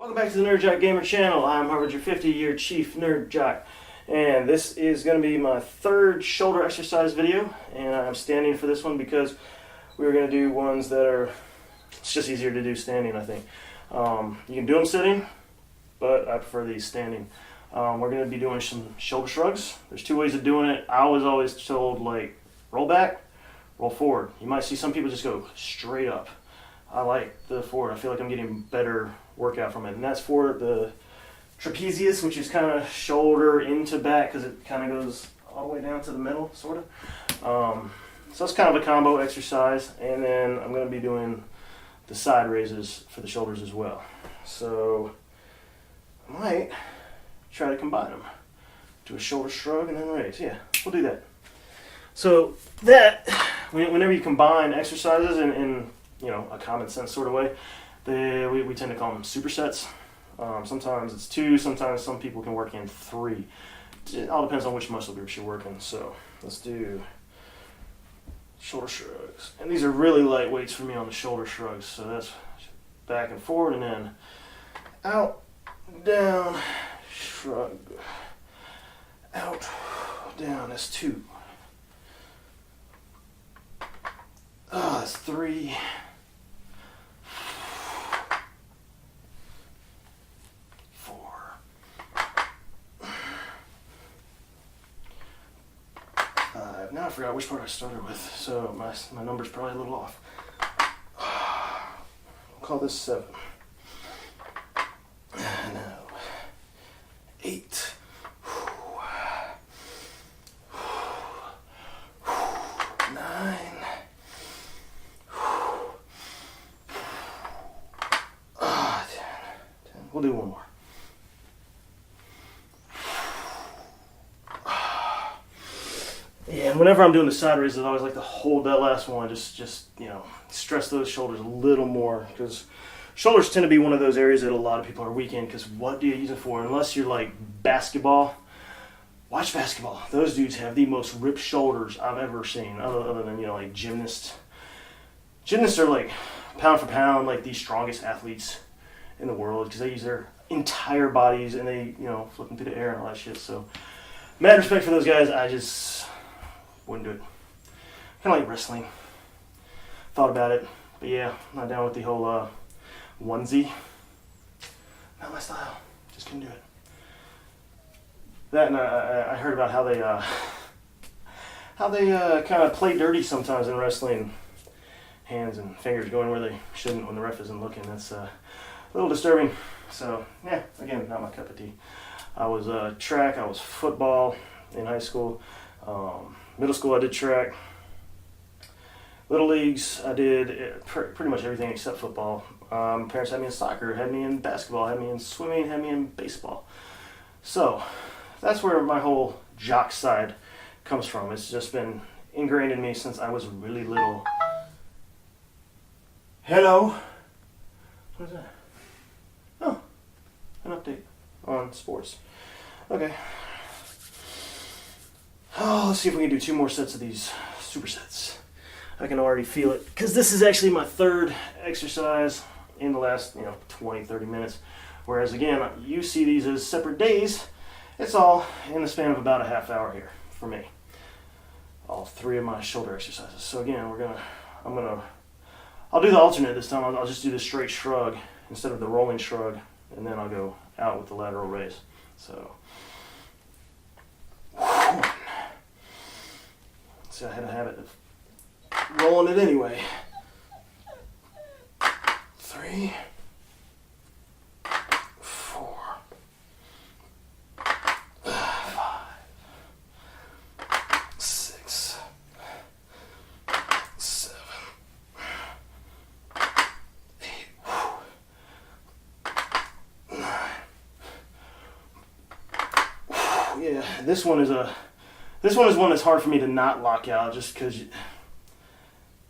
Welcome back to the NerdJock Gamer channel. I'm Harvard, your 50-year chief NerdJock, and this is going to be my third shoulder exercise video, and I'm standing for this one because we're going to do ones that are, it's just easier to do standing, I think. You can do them sitting, but I prefer these standing. We're going to be doing some shoulder shrugs. There's two ways of doing it. I was always told, like, roll back, roll forward. You might see some people just go straight up. I like the forward. I feel like I'm getting better workout from it. And that's for the trapezius, which is kind of shoulder into back because it kind of goes all the way down to the middle, sort of. So it's kind of a combo exercise. And then I'm going to be doing the side raises for the shoulders as well. So I might try to combine them. Do a shoulder shrug and then raise. Yeah, we'll do that. So that, whenever you combine exercises in you know, a common sense sort of way, we tend to call them supersets. Sometimes it's two, sometimes some people can work in three. It all depends on which muscle groups you're working. So let's do shoulder shrugs. And these are really light weights for me on the shoulder shrugs. So that's back and forward and then out, down, shrug, out, down. That's two. That's three. 5. Now I forgot which part I started with, so my number's probably a little off. We'll call this 7. Now 8. 9. 10. We'll do one more. Yeah, and whenever I'm doing the side raises, I always like to hold that last one, just you know, stress those shoulders a little more, because shoulders tend to be one of those areas that a lot of people are weak in, because what do you use it for? Unless you're like basketball, watch basketball. Those dudes have the most ripped shoulders I've ever seen, other than, you know, like gymnasts. Gymnasts are like, pound for pound, like the strongest athletes in the world, because they use their entire bodies, and they, you know, flip them through the air and all that shit. So, mad respect for those guys. I just wouldn't do it. Kind of like wrestling. Thought about it, but yeah, not down with the whole onesie. Not my style. Just couldn't do it. That, and I heard about how they kind of play dirty sometimes in wrestling. Hands and fingers going where they shouldn't when the ref isn't looking. That's a little disturbing. So yeah, again, not my cup of tea. I was track. I was football in high school. Middle school, I did track. Little leagues, I did pretty much everything except football. Parents had me in soccer, had me in basketball, had me in swimming, had me in baseball. So that's where my whole jock side comes from. It's just been ingrained in me since I was really little. Hello. What is that? Oh, an update on sports. Okay. Oh, let's see if we can do 2 more sets of these supersets. I can already feel it, because this is actually my third exercise in the last, 20, 30 minutes. Whereas again, you see these as separate days. It's all in the span of about a half hour here for me. All 3 of my shoulder exercises. So again, I'll do the alternate this time. I'll just do the straight shrug instead of the rolling shrug, and then I'll go out with the lateral raise. So. See, I had a habit of rolling it anyway. 3, 4, 5, 6, 7, 8, 9. Yeah, this one is one that's hard for me to not lock out, just because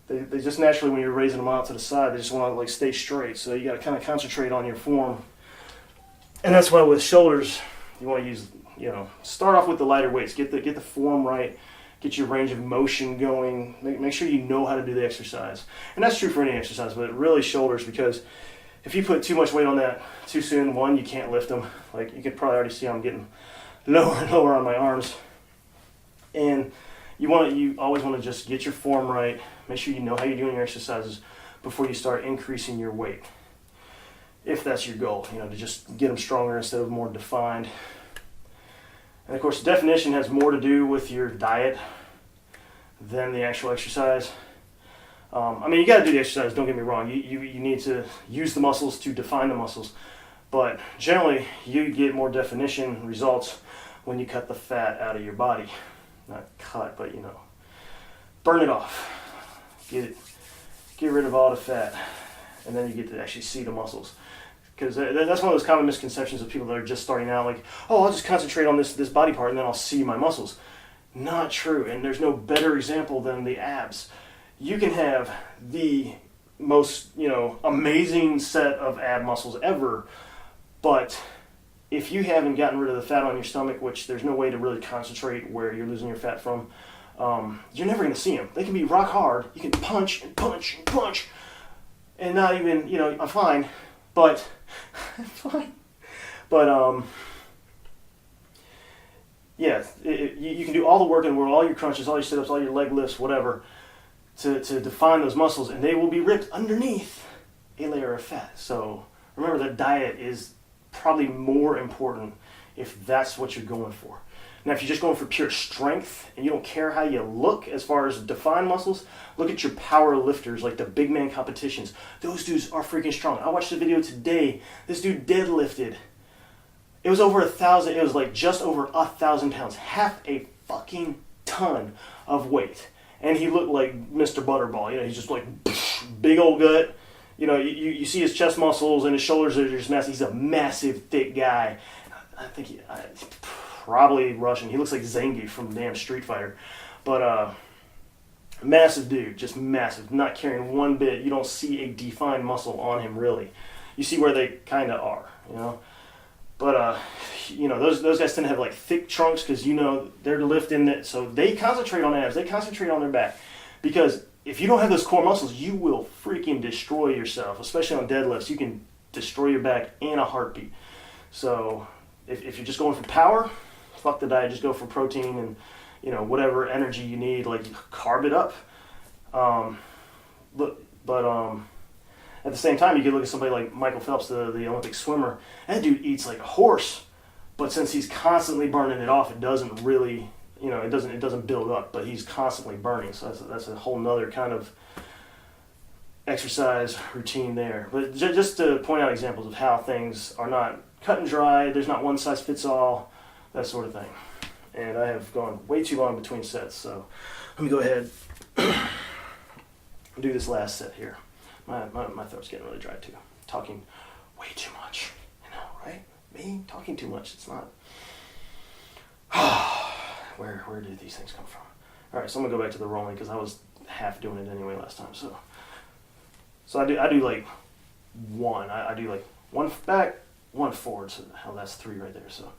they just naturally, when you're raising them out to the side, they just want to like stay straight. So you got to kind of concentrate on your form, and that's why with shoulders you want to use, start off with the lighter weights, get the form right, get your range of motion going, make sure you know how to do the exercise. And that's true for any exercise, but really shoulders, because if you put too much weight on that too soon, one, you can't lift them. Like you could probably already see I'm getting lower and lower on my arms. And you always want to just get your form right. Make sure you know how you're doing your exercises before you start increasing your weight. If that's your goal, to just get them stronger instead of more defined. And of course, definition has more to do with your diet than the actual exercise. You got to do the exercise, don't get me wrong. You need to use the muscles to define the muscles. But generally, you get more definition results when you cut the fat out of your body. Not cut, but burn it off. Get rid of all the fat. And then you get to actually see the muscles. Because that's one of those common misconceptions of people that are just starting out, like, oh, I'll just concentrate on this body part and then I'll see my muscles. Not true, and there's no better example than the abs. You can have the most, amazing set of ab muscles ever, but if you haven't gotten rid of the fat on your stomach, which there's no way to really concentrate where you're losing your fat from, you're never going to see them. They can be rock hard. You can punch and punch and punch, and not even, I'm fine. But, you can do all the work in the world, all your crunches, all your sit-ups, all your leg lifts, whatever, to define those muscles, and they will be ripped underneath a layer of fat. So remember that diet is probably more important if that's what you're going for. Now, if you're just going for pure strength and you don't care how you look as far as defined muscles, look at your power lifters, like the big man competitions. Those dudes are freaking strong. I watched the video today. This dude deadlifted. It was over 1,000. It was like just over 1,000 pounds, half a fucking ton of weight. And he looked like Mr. Butterball. He's just like big old gut. You see his chest muscles and his shoulders are just massive. He's a massive, thick guy. I think he's probably Russian. He looks like Zangief from damn Street Fighter. But massive dude, just massive, not carrying one bit. You don't see a defined muscle on him really. You see where they kind of are, But those guys tend to have like thick trunks because they're lifting it, so they concentrate on abs. They concentrate on their back because if you don't have those core muscles, you will freaking destroy yourself. Especially on deadlifts, you can destroy your back in a heartbeat. So if you're just going for power, fuck the diet. Just go for protein and whatever energy you need. Like carb it up. At the same time, you could look at somebody like Michael Phelps, the Olympic swimmer. That dude eats like a horse, but since he's constantly burning it off, it doesn't really, it doesn't build up. But he's constantly burning, so that's a whole nother kind of exercise routine there. But just to point out examples of how things are not cut and dry. There's not one size fits all, that sort of thing. And I have gone way too long between sets, so let me go ahead and do this last set here. My throat's getting really dry too. Talking way too much, right? Me talking too much. It's not. Where did these things come from? All right, so I'm gonna go back to the rolling because I was half doing it anyway last time. So I do like one. I do like one back, one forward. So hell, that's three right there. So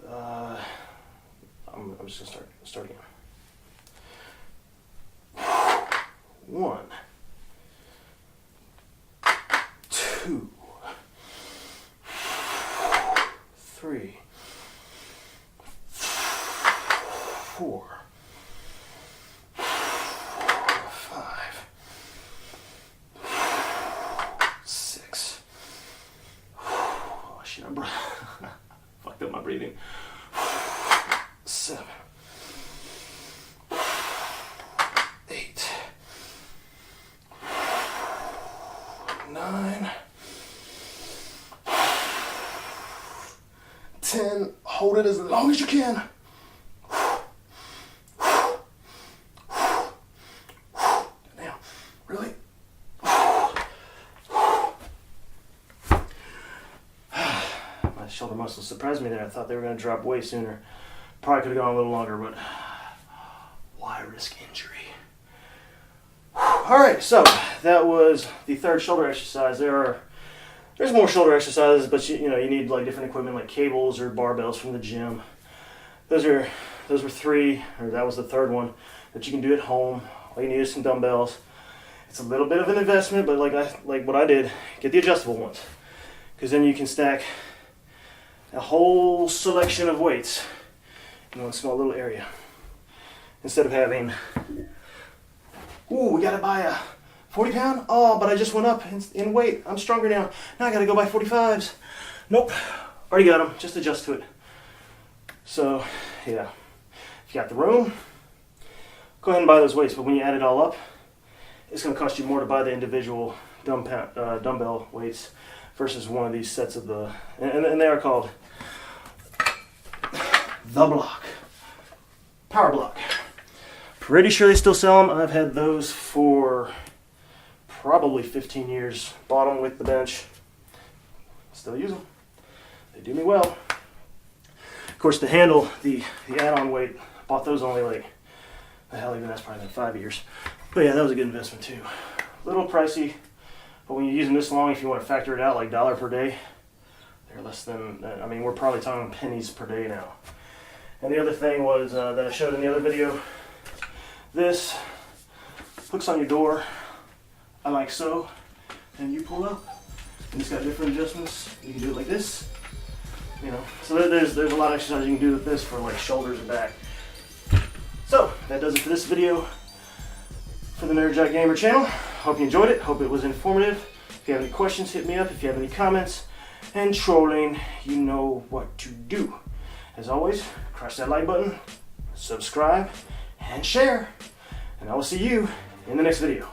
I'm just gonna start again. 1, 2, 3, 4, 5, 6. Oh shit, I fucked up my breathing. 7, 8, 9, 10. Hold it as long as you can. Damn, really? My shoulder muscles surprised me there. I thought they were going to drop way sooner. Probably could have gone a little longer, but why risk injury? All right, so that was the third shoulder exercise. There's more shoulder exercises, but you need like different equipment like cables or barbells from the gym. Those were 3, or that was the third one that you can do at home. All you need is some dumbbells. It's a little bit of an investment, but like what I did, get the adjustable ones, because then you can stack a whole selection of weights in one small little area, instead of having, ooh, we gotta buy a 40 pound? Oh, but I just went up in weight. I'm stronger now. Now I gotta go buy 45s. Nope, already got them, just adjust to it. So, yeah, if you got the room, go ahead and buy those weights, but when you add it all up, it's gonna cost you more to buy the individual dumbbell weights versus one of these sets of the, and they are called the block, power block. Pretty sure they still sell them. I've had those for probably 15 years. Bought them with the bench. Still use them. They do me well. Of course, to handle the add-on weight, bought those only like, the hell, even that's probably been 5 years. But yeah, that was a good investment too. A little pricey, but when you're using this long, if you want to factor it out, like $1 per day, they're less than, I mean, we're probably talking pennies per day now. And the other thing was that I showed in the other video, this hooks on your door, I like so, and you pull up, and it's got different adjustments. You can do it like this, you know. So there's a lot of exercise you can do with this for like shoulders and back. So that does it for this video for the NerdJock Gamer channel. Hope you enjoyed it. Hope it was informative. If you have any questions, hit me up. If you have any comments and trolling, you know what to do. As always, crush that like button, subscribe, and share. And I will see you in the next video.